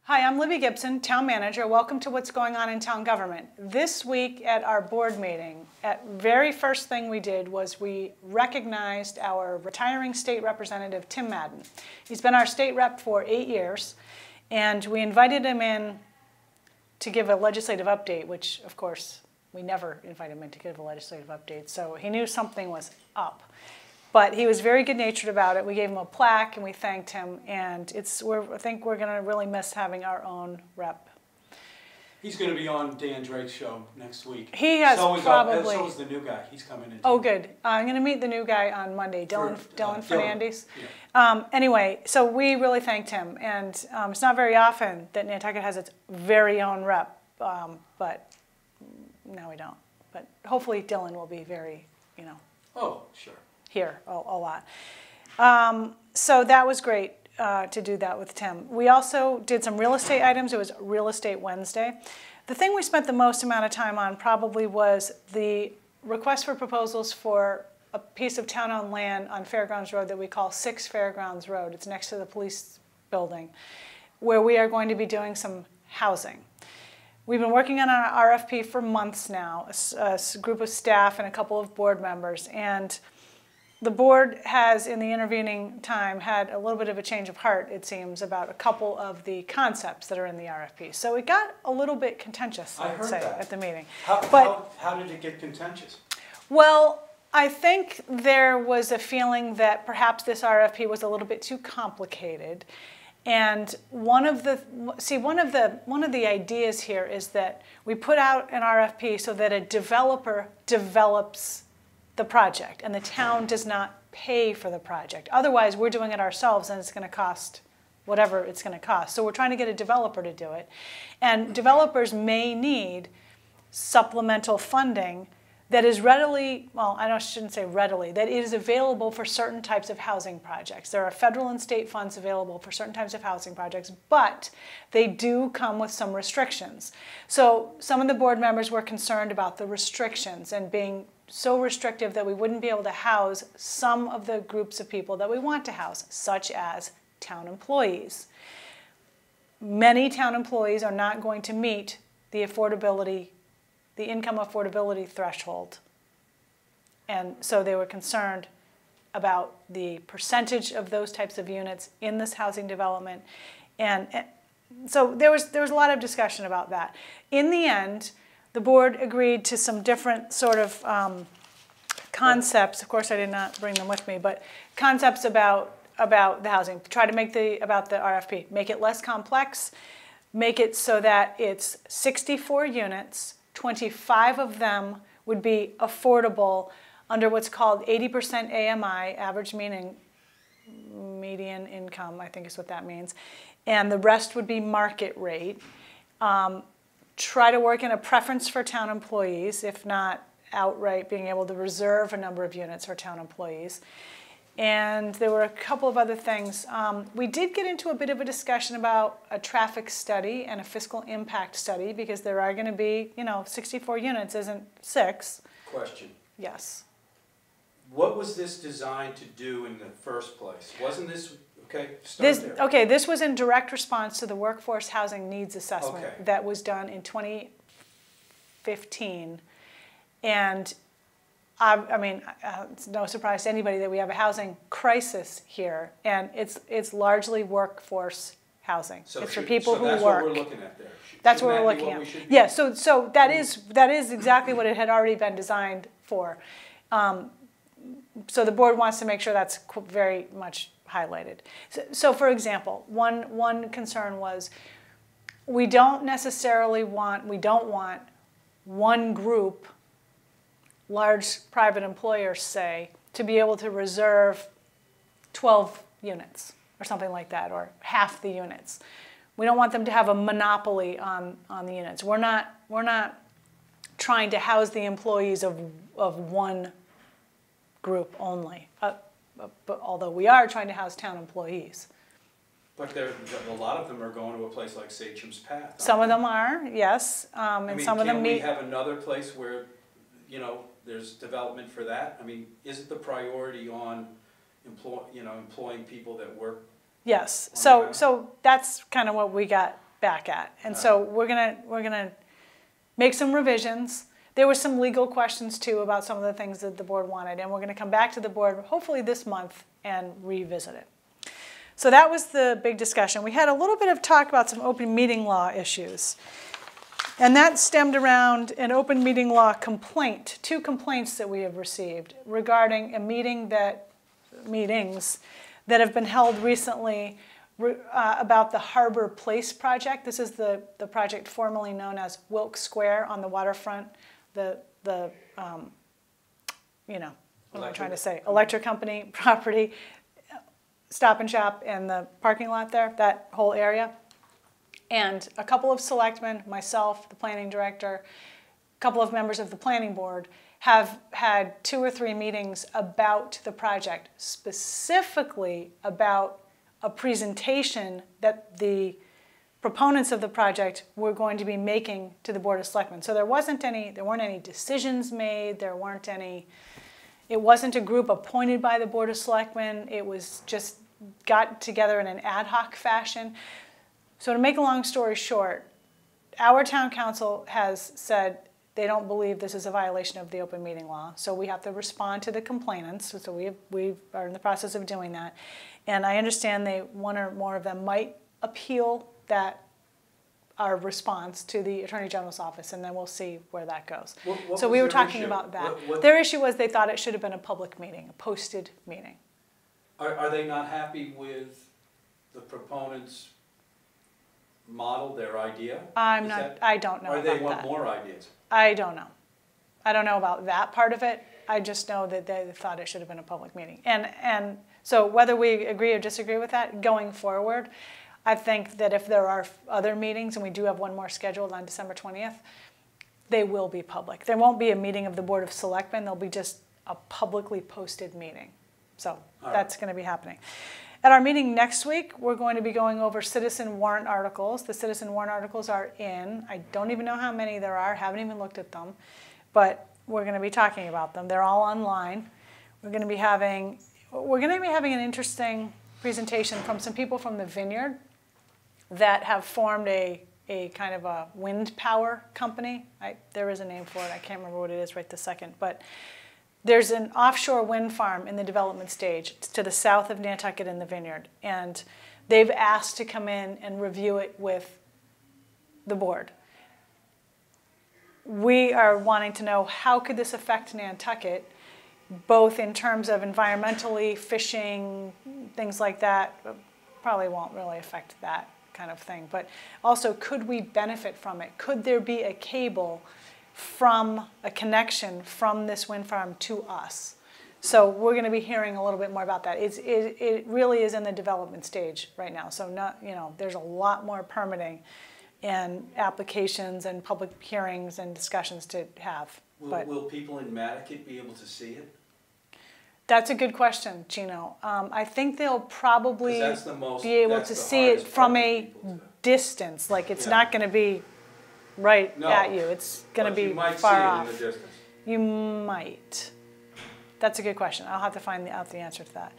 Hi, I'm Libby Gibson, Town Manager. Welcome to What's Going On in Town Government. This week at our board meeting, very first thing we did was we recognized our retiring state representative, Tim Madden. He's been our state rep for 8 years, and we invited him in to give a legislative update, which, of course, we never invite him in to give a legislative update, so he knew something was up. But he was very good-natured about it. We gave him a plaque and we thanked him, and I think we're going to really miss having our own rep. He's going to be on Dan Drake's show next week. He has probably. So is the new guy. He's coming in. Oh, good. I'm going to meet the new guy on Monday, Dylan Fernandez. Yeah. Anyway, so we really thanked him, and it's not very often that Nantucket has its very own rep, but no, we don't. But hopefully Dylan will be very, Oh, sure. Here a lot. So that was great to do that with Tim. We also did some real estate items. It was Real Estate Wednesday. The thing we spent the most amount of time on probably was the request for proposals for a piece of town-owned land on Fairgrounds Road that we call 6 Fairgrounds Road. It's next to the police building, where we are going to be doing some housing. We've been working on our RFP for months now, a group of staff and a couple of board members, and the board has, in the intervening time, had a little bit of a change of heart, it seems, about a couple of the concepts that are in the RFP. So it got a little bit contentious, I would say, at the meeting. How did it get contentious? Well, I think there was a feeling that perhaps this RFP was a little bit too complicated. And one of the ideas here is that we put out an RFP so that a developer develops the project, and the town does not pay for the project. Otherwise, we're doing it ourselves, and it's going to cost whatever it's going to cost. So we're trying to get a developer to do it. And developers may need supplemental funding that is readily, well, I shouldn't say readily, that is available for certain types of housing projects. There are federal and state funds available for certain types of housing projects, but they do come with some restrictions. So some of the board members were concerned about the restrictions and being so restrictive that we wouldn't be able to house some of the groups of people that we want to house, such as town employees. Many town employees are not going to meet the income affordability threshold. And so they were concerned about the percentage of those types of units in this housing development. And so there was a lot of discussion about that. In the end, the board agreed to some different sort of concepts. Of course, I did not bring them with me, but concepts about the housing. Try to make about the RFP. Make it less complex. Make it so that it's 64 units. 25 of them would be affordable under what's called 80% AMI, average median income, I think is what that means. And the rest would be market rate. Try to work in a preference for town employees, if not outright being able to reserve a number of units for town employees. And there were a couple of other things. We did get into a bit of a discussion about a traffic study and a fiscal impact study, because there are going to be, 64 units isn't 6. Question. Yes. What was this designed to do in the first place? Wasn't this, this was in direct response to the Workforce Housing Needs Assessment that was done in 2015. And it's no surprise to anybody that we have a housing crisis here, and it's largely workforce housing. So it's for people who work. That's what we're looking at there. That's what we're looking at. Yeah. So that is exactly what it had already been designed for. So the board wants to make sure that's very much highlighted. So for example, one concern was we don't want one group, large private employers say, to be able to reserve 12 units or something like that, or half the units. We don't want them to have a monopoly on the units. We're not trying to house the employees of one group only, but although we are trying to house town employees. But a lot of them are going to a place like Sachem's Path. Some of them are, yes, and some of them meet. Can we have another place where, there's development for that? I mean, is it the priority on employing people that work Yes, so that's kind of what we got back at. And so we're gonna make some revisions. There were some legal questions too about some of the things that the board wanted, and we're gonna come back to the board hopefully this month and revisit it. So that was the big discussion. We had a little bit of talk about some open meeting law issues. And that stemmed around an open meeting law complaint, 2 complaints that we have received regarding a meetings that have been held recently about the Harbor Place project. This is the project formerly known as Wilkes Square on the waterfront. You know, what am I trying to say? Electric company property, Stop and Shop, and the parking lot there, that whole area. And a couple of selectmen, myself, the planning director, a couple of members of the planning board have had 2 or 3 meetings about the project, specifically about a presentation that the proponents of the project were going to be making to the Board of Selectmen. So there weren't any decisions made, it wasn't a group appointed by the Board of Selectmen, it was just got together in an ad hoc fashion. So to make a long story short, our town council has said they don't believe this is a violation of the open meeting law. So we have to respond to the complainants. So we are in the process of doing that. And I understand one or more of them might appeal our response to the Attorney General's office, and then we'll see where that goes. So we were talking about that. Their issue was they thought it should have been a public meeting, a posted meeting. Are they not happy with the proponents' model, their idea? I don't know about that. Or they want more ideas? I don't know. I don't know about that part of it. I just know that they thought it should have been a public meeting. And so whether we agree or disagree with that, going forward, I think that if there are other meetings, and we do have one more scheduled on December 20th, they will be public. There won't be a meeting of the Board of Selectmen. There'll be just a publicly posted meeting. So that's going to be happening. At our meeting next week, we're going to be going over citizen warrant articles. The citizen warrant articles are in. I don't even know how many there are. Haven't even looked at them. But we're going to be talking about them. They're all online. We're going to be having an interesting presentation from some people from the Vineyard that have formed a kind of a wind power company. There is a name for it. I can't remember what it is right this second. But there's an offshore wind farm in the development stage. It's to the south of Nantucket in the Vineyard. And they've asked to come in and review it with the board. We are wanting to know how could this affect Nantucket, both in terms of environmentally, fishing, things like that. Probably won't really affect that kind of thing. But also, could we benefit from it? Could there be a cable from a connection from this wind farm to us? So we're going to be hearing a little bit more about that. It really is in the development stage right now. So there's a lot more permitting and applications and public hearings and discussions to have. Will people in Mattocket be able to see it? That's a good question, Gino. I think they'll probably be able to see it from a distance. Like it's not going to be right at you. It's going to be far off. You might see it in the distance. You might. That's a good question. I'll have to find out the answer to that.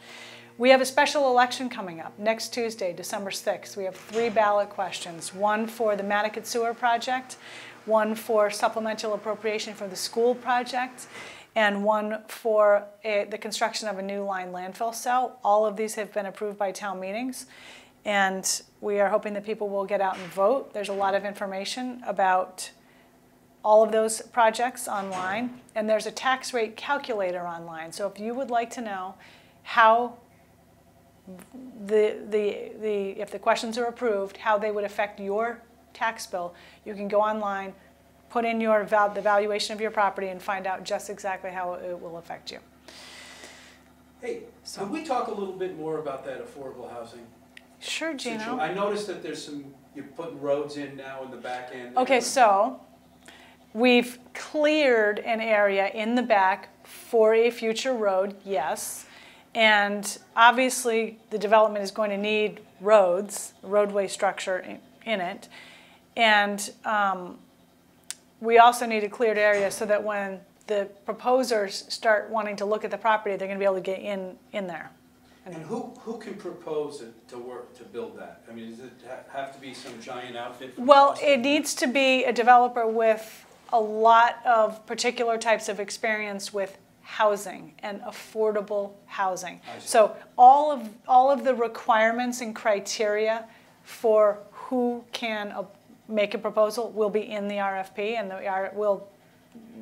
We have a special election coming up next Tuesday, December 6th. We have 3 ballot questions, one for the Mattocket Sewer Project, one for supplemental appropriation for the school project, and one for the construction of a new line landfill cell. All of these have been approved by town meetings, and we are hoping that people will get out and vote. There's a lot of information about all of those projects online, and there's a tax rate calculator online. So if you would like to know how if the questions are approved, how they would affect your tax bill, you can go online, put in the valuation of your property, and find out just exactly how it will affect you. Hey, could we talk a little bit more about that affordable housing? Sure, Gino. I noticed that you're putting roads in now in the back end. Okay, so we've cleared an area in the back for a future road, yes. And obviously the development is going to need roads, roadway structure in it. And we also need a cleared area so that when the proposers start wanting to look at the property, they're going to be able to get in there. And who can propose it to build that? I mean, does it have to be some giant outfit? Well, it needs to be a developer with a lot of particular types of experience with housing and affordable housing. So all of the requirements and criteria for who can make a proposal will be in the RFP, and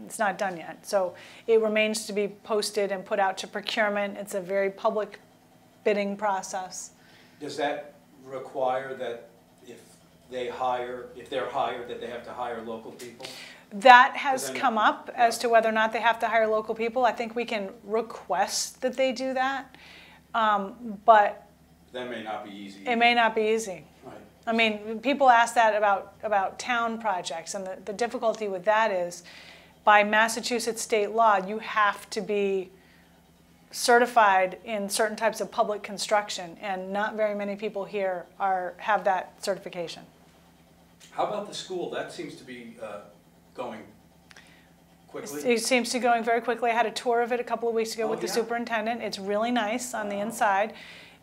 it's not done yet. So it remains to be posted and put out to procurement. It's a very public bidding process. Does that require that if they're hired, that they have to hire local people? That has come up as to whether or not they have to hire local people. I think we can request that they do that, but that may not be easy. It may not be easy. Right. I mean, people ask that about town projects, and the difficulty with that is, by Massachusetts state law, you have to be certified in certain types of public construction, and not very many people here have that certification. How about the school? That seems to be going quickly. It seems to be going very quickly. I had a tour of it a couple of weeks ago with the superintendent. It's really nice on the inside.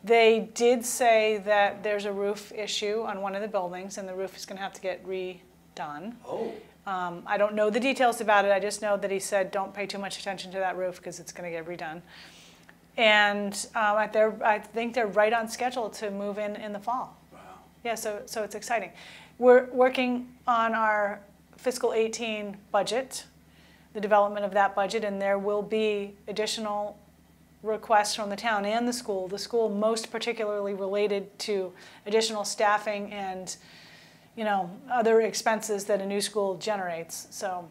They did say that there's a roof issue on one of the buildings, and the roof is going to have to get redone. Oh. I don't know the details about it. I just know that he said don't pay too much attention to that roof because it's going to get redone. And I think they're right on schedule to move in the fall. Wow. Yeah, so it's exciting. We're working on our fiscal 18 budget, the development of that budget, and there will be additional requests from the town and the school most particularly related to additional staffing and other expenses that a new school generates. So,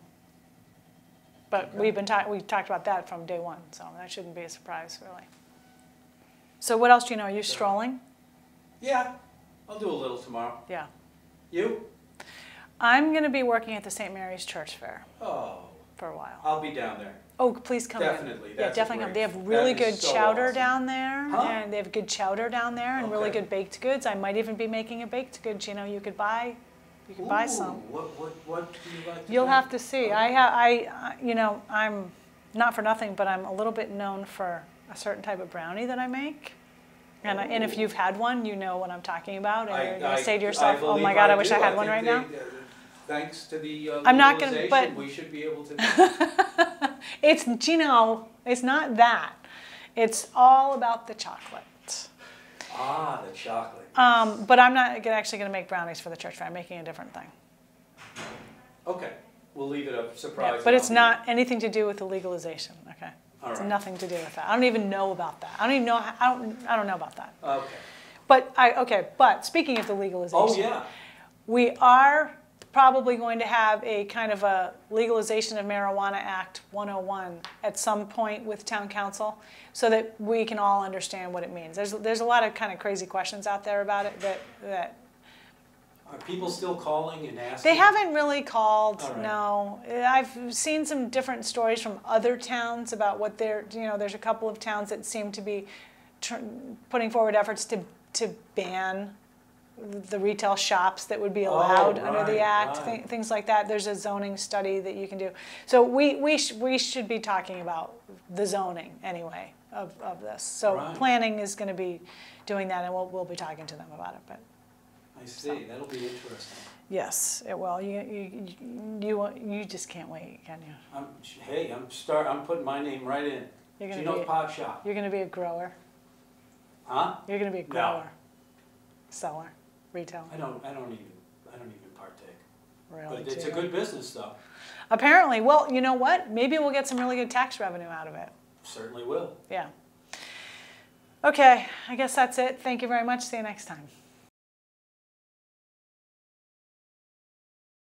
but we talked about that from day one, so that shouldn't be a surprise, really. So what else do you know? Are you strolling? Yeah, I'll do a little tomorrow. Yeah. You? I'm going to be working at the St. Mary's Church Fair for a while. I'll be down there. Oh, please come Definitely. in. Yeah, definitely come. They have really good chowder down there, Huh? and they have good chowder down there, and really good baked goods. I might even be making a baked good. You could buy some. What do you like? You'll have to see. I'm not for nothing, but I'm a little bit known for a certain type of brownie that I make. And if you've had one, you know what I'm talking about. And you're going to say to yourself, "Oh my God, I wish I had one right now." Thanks to the I'm not going to, but we should be able to. It's it's not that. It's all about the chocolate. Ah, the chocolate. But I'm not actually going to make brownies for the church fair. I'm making a different thing. Okay, we'll leave it a surprise. Yeah, but it's not anything to do with the legalization. Okay, it's right. nothing to do with that. I don't even know about that. I don't even know. I don't know about that. Okay. But speaking of the legalization, oh yeah, we are probably going to have a kind of a legalization of Marijuana Act 101 at some point with town council, so that we can all understand what it means. There's a lot of kind of crazy questions out there about it that are people still calling and asking? They haven't really called. Right. No, I've seen some different stories from other towns about what there's a couple of towns that seem to be putting forward efforts to ban the retail shops that would be allowed under the act, things like that. There's a zoning study that you can do. So we should be talking about the zoning anyway of this. So planning is going to be doing that, and we'll be talking to them about it. But I see. That'll be interesting. yes, it will. You just can't wait, can you? I'm putting my name right in. Gino's Pot Shop. You're going to be a grower. Huh? You're going to be a grower, seller, retail. I don't even partake. Really? But it's a good business, though. Apparently. Well, you know what? Maybe we'll get some really good tax revenue out of it. Certainly will. Yeah. Okay, I guess that's it. Thank you very much. See you next time.